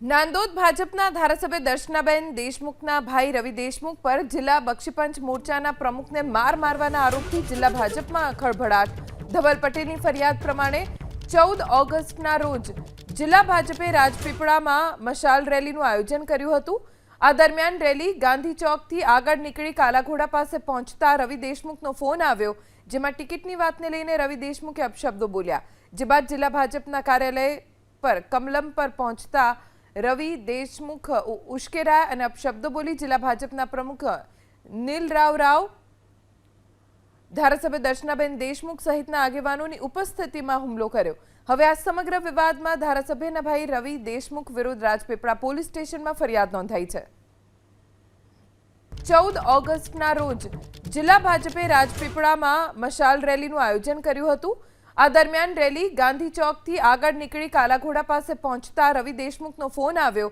નાંદોદ ભાજપના ધારાસભ્ય દર્શનાબેન દેશમુખના ભાઈ રવિ દેશમુખ પર જિલ્લા બક્ષીપંચ મોરચાના પ્રમુખને માર મારવાના આરોપથી જિલ્લા ભાજપમાં ખળભળાટ। ધવલ પટેલની ફરિયાદ પ્રમાણે 14 ઓગસ્ટના રોજ જિલ્લા ભાજપે રાજપીપળામાં મશાલ રેલીનું આયોજન કર્યું હતું। આ દરમિયાન રેલી ગાંધી ચોકથી આગળ નીકળી કાલાઘોડા પાસે પહોંચતા રવિ દેશમુખનો ફોન આવ્યો, જેમાં ટિકિટની વાતને લઈને રવિ દેશમુખે અપશબ્દો બોલ્યા, જે બાદ જિલ્લા ભાજપના કાર્યાલય પર કમલમ પર પહોંચતા રવિ દેશમુખ ઉશ્કેરાયા અને અપશબ્દો બોલી જિલ્લા ભાજપના પ્રમુખ નીલરાવ રાવ, ધારાસભ્ય દર્શનાબેન દેશમુખ સહિતના આગેવાનોની ઉપસ્થિતિમાં હુમલો કર્યો। હવે આ સમગ્ર વિવાદમાં ધારાસભ્યના ભાઈ રવિ દેશમુખ વિરુદ્ધ રાજપીપળા પોલીસ સ્ટેશનમાં ફરિયાદ નોંધાઈ છે। 14 ઓગસ્ટના રોજ જિલ્લા ભાજપે રાજપીપળામાં મશાલ રેલીનું આયોજન કર્યું હતું। આ દરમિયાન રેલી ગાંધી ચોકથી આગળ નીકળી કાલાઘોડા પાસે પહોંચતા રવિ દેશમુખનો ફોન આવ્યો,